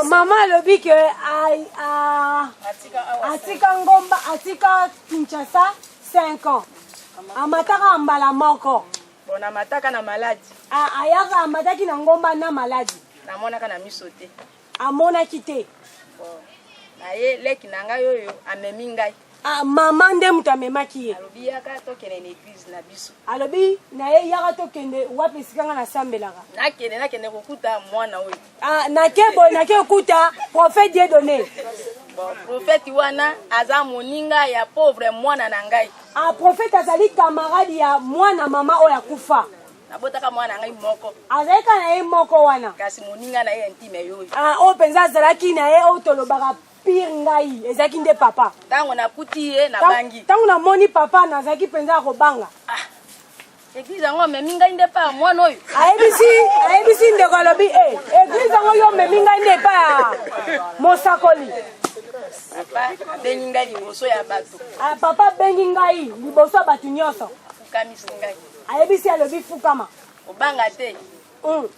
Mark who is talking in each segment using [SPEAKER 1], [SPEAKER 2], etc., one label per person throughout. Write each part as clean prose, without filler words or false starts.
[SPEAKER 1] Maman lobi que atika ngomba atika Kinshasa 5 ans. Amataka ambala moko.
[SPEAKER 2] Bon amataka na maladi.
[SPEAKER 1] Ayaka amataki na ngomba na maladi.
[SPEAKER 2] Namonaka na miso te.
[SPEAKER 1] Amona kite.
[SPEAKER 2] Bon. Na ye leki na ngai oyo amemi ngai.
[SPEAKER 1] Maman nde mutu amemaki ye.
[SPEAKER 2] Alobi yaka tokende na église na biso.
[SPEAKER 1] Alobi na ye yaka tokende wapi esika nga nasambelaka.
[SPEAKER 2] Nakende kokuta mwana oyo.
[SPEAKER 1] Nake okuta prophète Dieudonné.
[SPEAKER 2] Bon, prophète wana aza moninga ya pauvre mwana na ngai.
[SPEAKER 1] Prophète azali camarade ya mwana mama oyo akufa.
[SPEAKER 2] Nabotaka mwana ngai moko.
[SPEAKER 1] Azalika na ye moko wana.
[SPEAKER 2] Kasi moninga na ye intime yoyo.
[SPEAKER 1] O penza azalaki na ye o tolobaka pire ngai ezaki nde papa.
[SPEAKER 2] Tango nakuti ye na bangi.
[SPEAKER 1] Tango na moni papa nazaki penza kobanga.
[SPEAKER 2] Église ngo memi ngai nde pa mwana oyo.
[SPEAKER 1] Ayebisi ndeko alobi église ngo yo memi ngai nde pa mosakoli.
[SPEAKER 2] Papa bengi ngai liboso ya bato.
[SPEAKER 1] Papa bengi ngai liboso ya bato nyonso.
[SPEAKER 2] Fukamisi ngai.
[SPEAKER 1] Ayebisi alobi fukama.
[SPEAKER 2] Obanga te.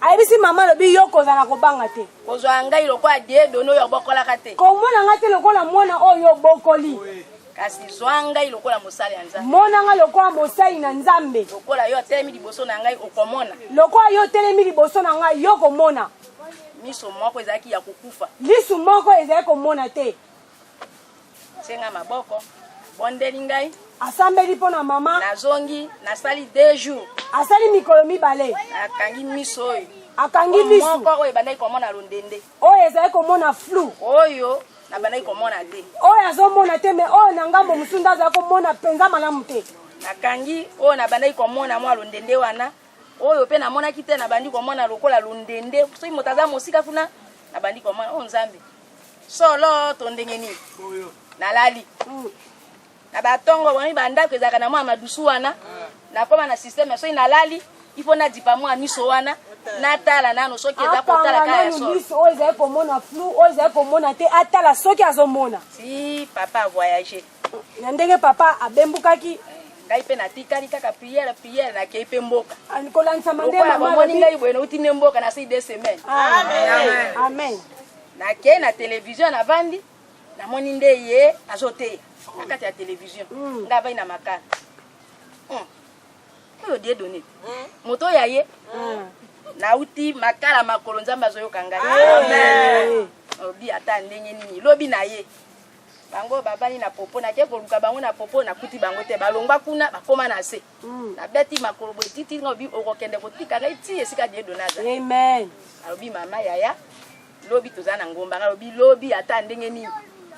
[SPEAKER 1] Ayebisi mama lobi yo kozala kobanga te.
[SPEAKER 2] Kozwa ngai lokola Dieudonné oyo bokolaka te.
[SPEAKER 1] Komona nga te lokola mwana oyo bokoli.
[SPEAKER 2] Kasi zwa ngai lokola mosali ya Nzambe.
[SPEAKER 1] Mona nga lokola mosali na Nzambe.
[SPEAKER 2] Lokola yo telemi liboso na ngai okomona.
[SPEAKER 1] Lokola yo telemi liboso na ngai yo komona.
[SPEAKER 2] Miso moko ezalaki ya kokufa.
[SPEAKER 1] Lisu moko ezalaki komona te.
[SPEAKER 2] Senga maboko. Bondeli ngai.
[SPEAKER 1] Asambeli pona mama.
[SPEAKER 2] Nazongi nasali 2 jours.
[SPEAKER 1] Asali mikolo mibale.
[SPEAKER 2] Akangi miso oyo.
[SPEAKER 1] Akangi miso.
[SPEAKER 2] Moko oyo bandai komona londende.
[SPEAKER 1] Oyo ezalaki komona flou.
[SPEAKER 2] Oyo na bandai komona te.
[SPEAKER 1] Oyo azomona te me oyo na ngambo musunda azalaki komona penza malamu te.
[SPEAKER 2] Nakangi oyo na bandai komona mwa londende wana. Oyo pe namonaki te na bandi komona lokola londende. Soki moto aza mosika kuna na bandi komona o Nzambe. Solo to ndenge nini. Nalali. Na batongo wani bandako ezaka na mwa madusu wana. Na koma na système so inalali ifo na dipa mwa miso wana na tala nano soki eza kotala kaya so.
[SPEAKER 1] Miso oyo ezali komona flou oyo ezali komona te atala soki azomona.
[SPEAKER 2] Si papa voyager.
[SPEAKER 1] Na ndenge papa abembukaki
[SPEAKER 2] ngai pe natikali kaka prière na kei pe mboka.
[SPEAKER 1] Kolanisa mande mama
[SPEAKER 2] moni ngai bwena utine mboka na 6 semaines.
[SPEAKER 1] Amen. Amen.
[SPEAKER 2] Na kei na télévision na vandi na moni nde ye azote nakati ya télévision. Nga vai na makala. Oyo Dieudonné. Moto ya ye. Na uti makala makolo Nzambe azoyoka ngai.
[SPEAKER 1] Amen.
[SPEAKER 2] Obi ata ndenge nini lobi na ye. Bango babani na popo na ke koluka bango na popo na kuti bango te balongwa kuna bakoma na se. Na beti makolo botiti ngobi okokende kotika ngai ti esika Dieudonné.
[SPEAKER 1] Amen.
[SPEAKER 2] Alobi mama yaya lobi tozana ngomba lobi lobi ata ndenge nini.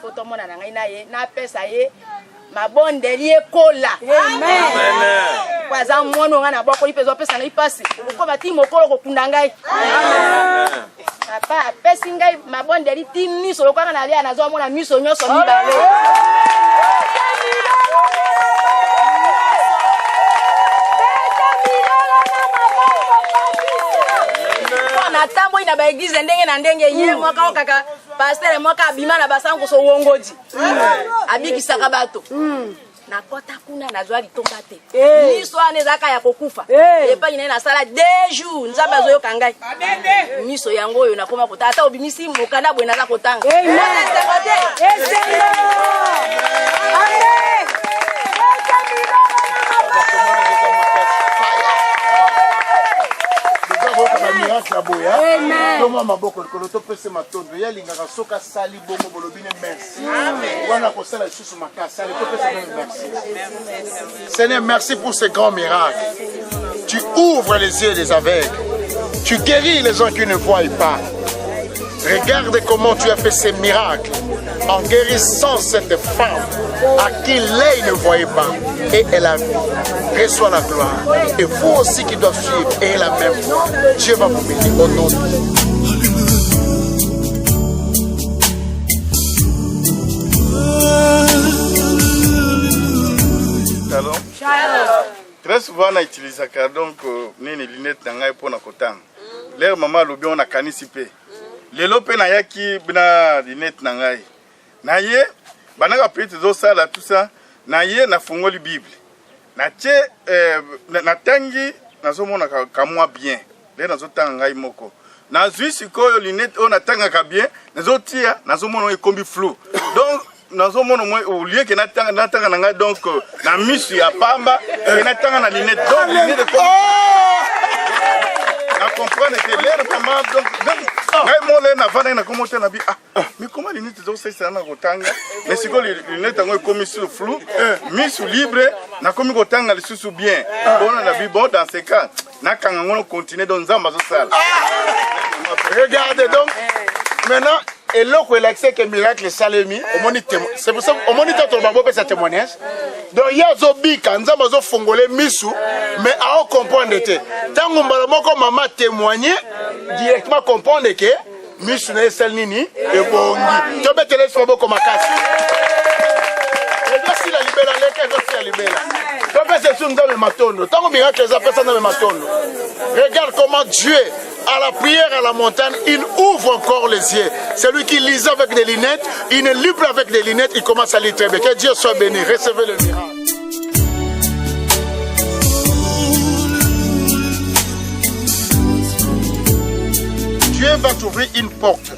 [SPEAKER 2] Foto mona na ngai na ye na pesa ye mabondeli ekola.
[SPEAKER 1] Amen.
[SPEAKER 2] Kwa za mwono nga na boko ipezo pesa na ipasi. Ko bati mokolo kokunda ngai.
[SPEAKER 1] Amen.
[SPEAKER 2] Papa pesi ngai mabondeli ti miso lokanga na lia nazo mona miso nyoso mibale. Na tambo ina ba église ndenge na ndenge ye mwaka okaka pasteur mwaka abima na basango so wongoji. Abikisaka bato. Na kota kuna na zwa litomba te. Miso ane zaka ya kokufa. Epa ina na sala 2 jours Nzambe azoyoka ngai. Miso yango oyo nakoma kota ata obimisi mokanda bwe naza kotanga.
[SPEAKER 1] Amen.
[SPEAKER 3] Toma maboko likolo topese matondo ya lingaka soka sali bongo bolobine merci. Wana kosala lisusu makasi ale topese merci. Seigneur, merci pour ce grand miracle. Tu ouvres les yeux des aveugles. Tu guéris les gens qui ne voient pas. Regarde comment tu as fait ces miracles en guérissant cette femme à qui l'œil ne voyait pas et elle a vu. Reçois la gloire. Et vous aussi qui doivent suivre et la même foi. Dieu va vous bénir au nom de Dieu.
[SPEAKER 4] Shalom. Très souvent on utilise donc nini lunette nanga pour na kotanga. L'air maman lobi on a kanisi pe. Lelo pe na yaki bina lunette nanga. Na ye banaka pe zo sala tout ça. Na ye na fungoli Bible. Na che na tangi nazomona kamwa bien. Le nazotanga ngai moko. nazwi sikoyo lunette oyo natangaka bien nazotia nazomona ekombi flou donc nazomona moi au lieu que natanga na ngai donc na misu ya pamba et natanga na lunette donc lunette na comprendre que l'air vraiment donc ngai mo le na vana na commenter na bi mais comment lunette donc c'est ça na kotanga mais sikoyo lunette ngo ekomi sur flou misu libre na komi kotanga lisusu bien bon na bi bon dans ce cas nakanga ngono continuer donc nzamba zo sala.
[SPEAKER 3] Regardez donc maintenant et l'autre il accès que miracle salemi c'est pour ça au moniteur to babo pesa témoignage donc ya zo bika nzamba zo fongole misu mais à comprendre te tango mbala moko mama témoigner directement comprendre que misu na sel nini e bongi to betele so boko makasi et si la libéra leke zo si la libéra to pesa su nzamba matondo tango miracle za pesa na matondo. Regarde comment Dieu à la prière à la montagne, il ouvre encore les yeux. Celui qui lisait avec des lunettes, il ne lit plus avec des lunettes, il commence à lire très bien. Que Dieu soit béni. Recevez le miracle. Dieu va t'ouvrir une porte.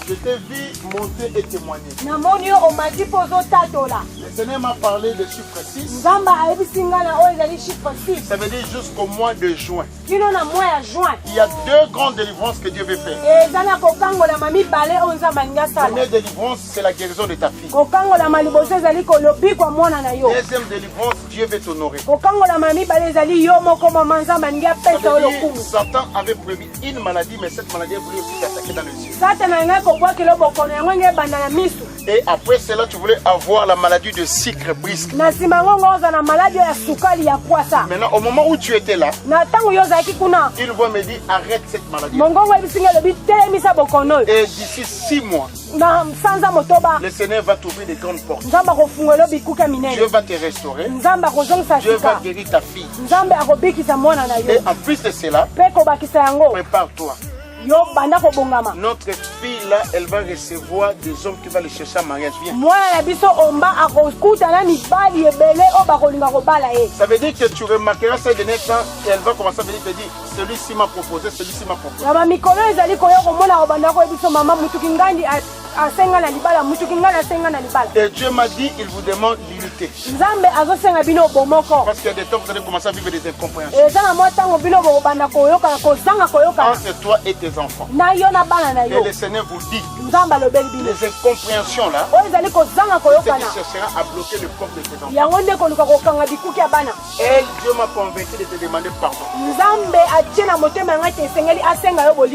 [SPEAKER 3] Je t'ai vu monter et témoigner. Le Seigneur m'a parlé de chiffre 6. Ça veut dire jusqu'au mois de juin. Il y a 2 grandes délivrances que Dieu veut faire. La première délivrance, c'est la guérison de ta fille. Deuxième délivrance, Dieu veut t'honorer. Satan avait prévu une maladie, mais cette maladie a voulu aussi t'attaquer dans les yeux. Et après cela, tu voulais avoir la maladie de sucre brisque. Maintenant, au moment où tu étais là, il va me dire arrête cette maladie. Et d'ici 6 mois, le Seigneur va t'ouvrir des grandes portes. Dieu va te restaurer. Dieu va guérir ta fille. Et en plus de cela, prépare-toi. Notre fille là, elle va recevoir des hommes qui vont les chercher à mariage. Viens. Ça veut dire que tu remarqueras ces derniers temps et elle va commencer à venir te dire celui-ci m'a proposé, celui-ci m'a proposé. Et Dieu m'a dit, il vous demande l'unité. Parce qu'il y a des temps où vous allez commencer à vivre des incompréhensions entre toi et tes enfants. Et le Seigneur vous dit, les incompréhensions là, c'est ce qui cherchera à bloquer le corps de tes enfants. Et Dieu m'a convaincu de te demander pardon.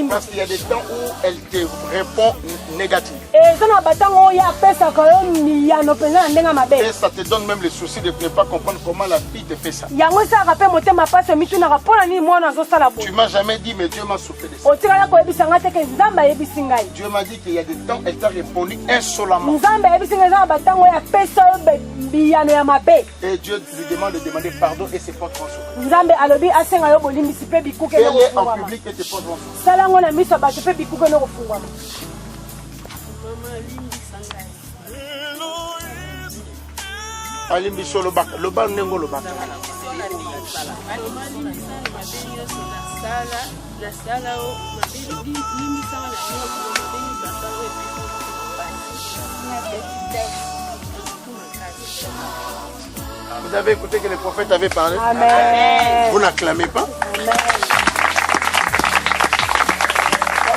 [SPEAKER 3] Parce qu'il y a des temps où elle te répond négatif. Et ça te donne même le souci de ne pas comprendre comment la fille te fait ça. Tu m'as jamais dit, mais Dieu m'a soufflé de ça. Dieu m'a dit qu'il y a des temps, elle t'a répondu insolemment. Et Dieu lui demande de demander pardon et ses portes vont s'ouvrir. Elle est en public et tes portes vont s'ouvrir. Alimbi solo bak, lo bal nengo lo bak. Vous avez écouté que les prophètes avaient parlé? Amen. Vous n'acclamez pas? Amen.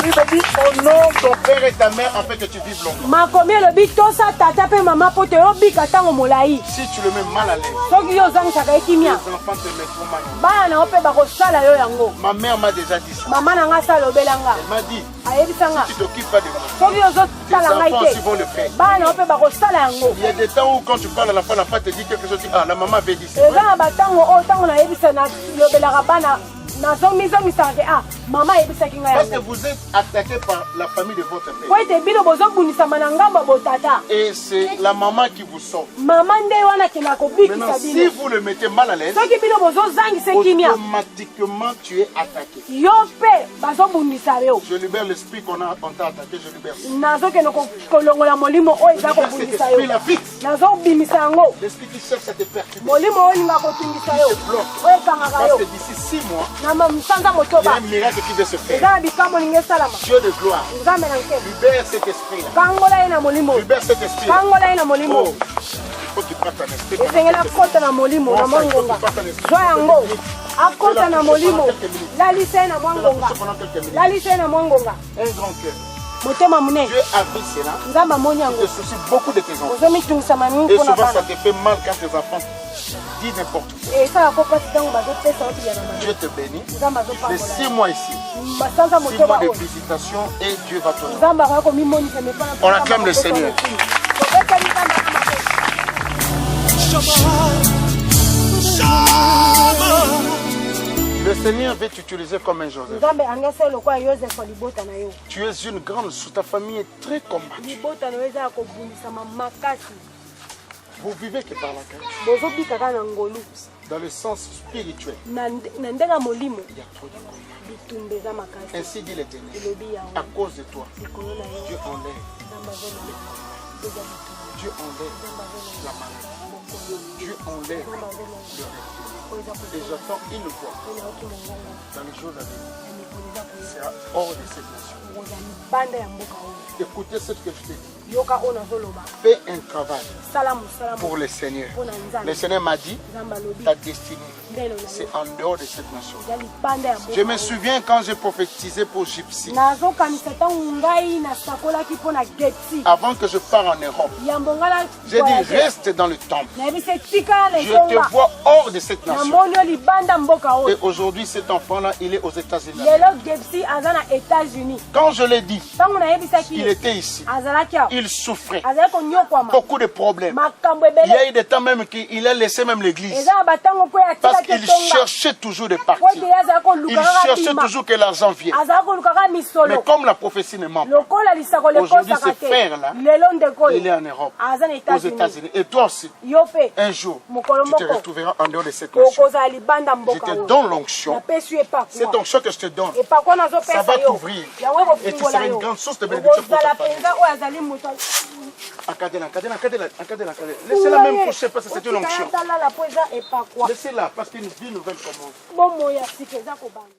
[SPEAKER 3] Il dit honore ton père et ta mère afin que tu vives longtemps. Si tu le mets mal à l'aise, les enfants te mettront mal. Ma mère m'a déjà dit ça. Elle m'a dit, si tu t'occupes pas de moi, les enfants aussi vont le faire. Il y a des temps où quand tu parles à la femme te dit quelque chose, ah la maman avait dit ça.
[SPEAKER 1] Maman yebisaki ngai
[SPEAKER 3] Parce que
[SPEAKER 1] yango.
[SPEAKER 3] vous êtes attaqué par la famille de votre père.
[SPEAKER 1] Po ete bino bozobundisama na ngambo botata.
[SPEAKER 3] Et c'est la maman qui vous sauve.
[SPEAKER 1] Mama nde wana akendaka kobikisa
[SPEAKER 3] Maintenant, si
[SPEAKER 1] bino.
[SPEAKER 3] vous le mettez mal à l'aise,
[SPEAKER 1] Soki bino bozozangisa kimia,
[SPEAKER 3] automatiquement tu es attaqué.
[SPEAKER 1] yo mpe bazobundisa yo.
[SPEAKER 3] Je libère l'esprit qu'on t'a attaqué, je libère.
[SPEAKER 1] Nazokende kolongola molimo oyo eza
[SPEAKER 3] Libère cet
[SPEAKER 1] kobundisa yo.
[SPEAKER 3] esprit là vite.
[SPEAKER 1] Nazobimisa yango.
[SPEAKER 3] L'esprit qui cherche à te perturber.
[SPEAKER 1] Molimo oyo olinga kotungisa yo. Oyo ekangaka
[SPEAKER 3] Parce
[SPEAKER 1] yo.
[SPEAKER 3] que d'ici 6 mois,
[SPEAKER 1] Na mosanza
[SPEAKER 3] il y a
[SPEAKER 1] motoba.
[SPEAKER 3] un miracle qui va se faire.
[SPEAKER 1] Eza na bikambo olinga esalama.
[SPEAKER 3] Dieu de gloire,
[SPEAKER 1] Nzambe na nkele.
[SPEAKER 3] libère cet esprit là.
[SPEAKER 1] Kangola ye na molimo.
[SPEAKER 3] Libère cet esprit.
[SPEAKER 1] Kangola ye na molimo.
[SPEAKER 3] Oh, il faut qu'il parte en esprit.
[SPEAKER 1] Esengeli akota na molimo na mwangonga. Zwa yango. Akota na molimo. Lalisa ye na mwangonga. Lalisa ye na mwangonga.
[SPEAKER 3] Un grand cœur.
[SPEAKER 1] Motema munene.
[SPEAKER 3] Dieu a vu cela.
[SPEAKER 1] Nzambe amoni
[SPEAKER 3] Il
[SPEAKER 1] yango.
[SPEAKER 3] te soucie beaucoup de tes enfants.
[SPEAKER 1] Ozomitungisama mingi
[SPEAKER 3] Et
[SPEAKER 1] mpona
[SPEAKER 3] souvent, ça
[SPEAKER 1] bana.
[SPEAKER 3] te fait mal quand tes enfants disent n'importe quoi.
[SPEAKER 1] Esalaka mpasi ntango bazopesa otiya na mama.
[SPEAKER 3] Dieu te bénit.
[SPEAKER 1] Nzambe
[SPEAKER 3] Les
[SPEAKER 1] azopambola.
[SPEAKER 3] 6 mois ici,
[SPEAKER 1] Basanza
[SPEAKER 3] 6 mois
[SPEAKER 1] motoba
[SPEAKER 3] de
[SPEAKER 1] oyo.
[SPEAKER 3] visitation et Dieu va te donner.
[SPEAKER 1] Nzambe akoya komimonisa mepana.
[SPEAKER 3] On acclame le Seigneur.
[SPEAKER 1] Topesani Nzambe makosa.
[SPEAKER 3] Le Seigneur veut t'utiliser comme un Joseph.
[SPEAKER 1] Nzambe angesa lokola Yozefu libota na yo.
[SPEAKER 3] Tu es une grande, ta famille est très combattue.
[SPEAKER 1] Libota na yo eza ya kobundisama makasi.
[SPEAKER 3] Vous vivez que par la grâce.
[SPEAKER 1] Bozobika kaka na ngolu.
[SPEAKER 3] Dans le sens spirituel,
[SPEAKER 1] Na ndenge ya molimo
[SPEAKER 3] il y a trop de combats.
[SPEAKER 1] bitumba eza makasi.
[SPEAKER 3] Ainsi dit l'Éternel.
[SPEAKER 1] Elobi yango.
[SPEAKER 3] À cause de toi,
[SPEAKER 1] Likolo na yo.
[SPEAKER 3] Dieu enlève,
[SPEAKER 1] Nzambe azolala. Eza bitumba.
[SPEAKER 3] Dieu enlève la maladie. Dieu enlève
[SPEAKER 1] Nzambe azolala.
[SPEAKER 3] le recul.
[SPEAKER 1] Oyo eza
[SPEAKER 3] Et j'attends une voix
[SPEAKER 1] kotuna oki mongongo.
[SPEAKER 3] dans les jours à venir.
[SPEAKER 1] Ya mikolo eza koya.
[SPEAKER 3] Sera hors de cette nation.
[SPEAKER 1] Okoza libanda ya mboka oyo.
[SPEAKER 3] Écoutez ce que je te dis.
[SPEAKER 1] Yoka oyo nazoloba.
[SPEAKER 3] Fais un travail
[SPEAKER 1] Sala mosala
[SPEAKER 3] pour le Seigneur.
[SPEAKER 1] mpona
[SPEAKER 3] Le
[SPEAKER 1] Nzambe.
[SPEAKER 3] Seigneur m'a dit,
[SPEAKER 1] Nzambe alobi.
[SPEAKER 3] ta destinée,
[SPEAKER 1] Ndelo na yo.
[SPEAKER 3] c'est en dehors de cette nation.
[SPEAKER 1] Eza libanda ya mboka
[SPEAKER 3] Je me
[SPEAKER 1] oyo.
[SPEAKER 3] souviens quand j'ai prophétisé pour Gypsy,
[SPEAKER 1] nazokanisa ntango ngai nasakolaki mpona Gepsi.
[SPEAKER 3] avant que je parte en Europe.
[SPEAKER 1] Yambo ngai
[SPEAKER 3] J'ai dit, reste dans le temple.
[SPEAKER 1] nayebisi etika na
[SPEAKER 3] Je te
[SPEAKER 1] etonga.
[SPEAKER 3] vois hors de cette nation.
[SPEAKER 1] namoni yo libanda mboka
[SPEAKER 3] Et
[SPEAKER 1] oyo.
[SPEAKER 3] aujourd'hui, cet enfant-là, il est aux États-Unis.
[SPEAKER 1] lelo Gepsi aza na États-Unis.
[SPEAKER 3] Quand je l'ai dit,
[SPEAKER 1] ntango nayebisaki
[SPEAKER 3] il
[SPEAKER 1] ye
[SPEAKER 3] était ici.
[SPEAKER 1] azalaki awa
[SPEAKER 3] Il souffrait.
[SPEAKER 1] azalaki konyokwama
[SPEAKER 3] Beaucoup de problèmes.
[SPEAKER 1] makambo
[SPEAKER 3] Il y
[SPEAKER 1] ebele.
[SPEAKER 3] a eu des temps même qu'il a laissé même l'église.
[SPEAKER 1] eza na batango mpo
[SPEAKER 3] Parce
[SPEAKER 1] atikaki
[SPEAKER 3] qu'il
[SPEAKER 1] etonga
[SPEAKER 3] cherchait toujours de
[SPEAKER 1] po
[SPEAKER 3] partir.
[SPEAKER 1] ete ye azalaki koluka
[SPEAKER 3] Il
[SPEAKER 1] kaka
[SPEAKER 3] cherchait
[SPEAKER 1] bima.
[SPEAKER 3] toujours que l'argent vienne.
[SPEAKER 1] azalaki koluka kaka
[SPEAKER 3] Mais
[SPEAKER 1] misolo
[SPEAKER 3] comme la prophétie ne ment pas,
[SPEAKER 1] lokola lisako
[SPEAKER 3] aujourd'hui,
[SPEAKER 1] lekosaka
[SPEAKER 3] ce frère-là,
[SPEAKER 1] te lelo ndeko
[SPEAKER 3] il est
[SPEAKER 1] oyo
[SPEAKER 3] en Europe,
[SPEAKER 1] aza na
[SPEAKER 3] aux
[SPEAKER 1] États-Unis.
[SPEAKER 3] États-Unis. Et toi aussi,
[SPEAKER 1] yo mpe
[SPEAKER 3] un jour,
[SPEAKER 1] mokolo
[SPEAKER 3] tu te
[SPEAKER 1] moko
[SPEAKER 3] retrouveras en dehors de cette nation.
[SPEAKER 1] okozala libanda
[SPEAKER 3] Je
[SPEAKER 1] mboka
[SPEAKER 3] te
[SPEAKER 1] oyo.
[SPEAKER 3] donne l'onction.
[SPEAKER 1] napesi yo
[SPEAKER 3] C'est
[SPEAKER 1] epakwa
[SPEAKER 3] ton choix que je te donne.
[SPEAKER 1] epakwa
[SPEAKER 3] Ça
[SPEAKER 1] nazopesa
[SPEAKER 3] va
[SPEAKER 1] yo
[SPEAKER 3] t'ouvrir.
[SPEAKER 1] yango
[SPEAKER 3] Et tu
[SPEAKER 1] ekofungola
[SPEAKER 3] seras une
[SPEAKER 1] yo
[SPEAKER 3] grande source de bénédiction pour ta
[SPEAKER 1] okozala
[SPEAKER 3] famille.
[SPEAKER 1] mpenza oyo azali moto
[SPEAKER 3] Laissez-la même coucher parce que c'est une onction.
[SPEAKER 1] talala po eza epakwa
[SPEAKER 3] Laissez-la parce qu'une vie nouvelle commence.
[SPEAKER 1] bomoi ya sika eza kobanda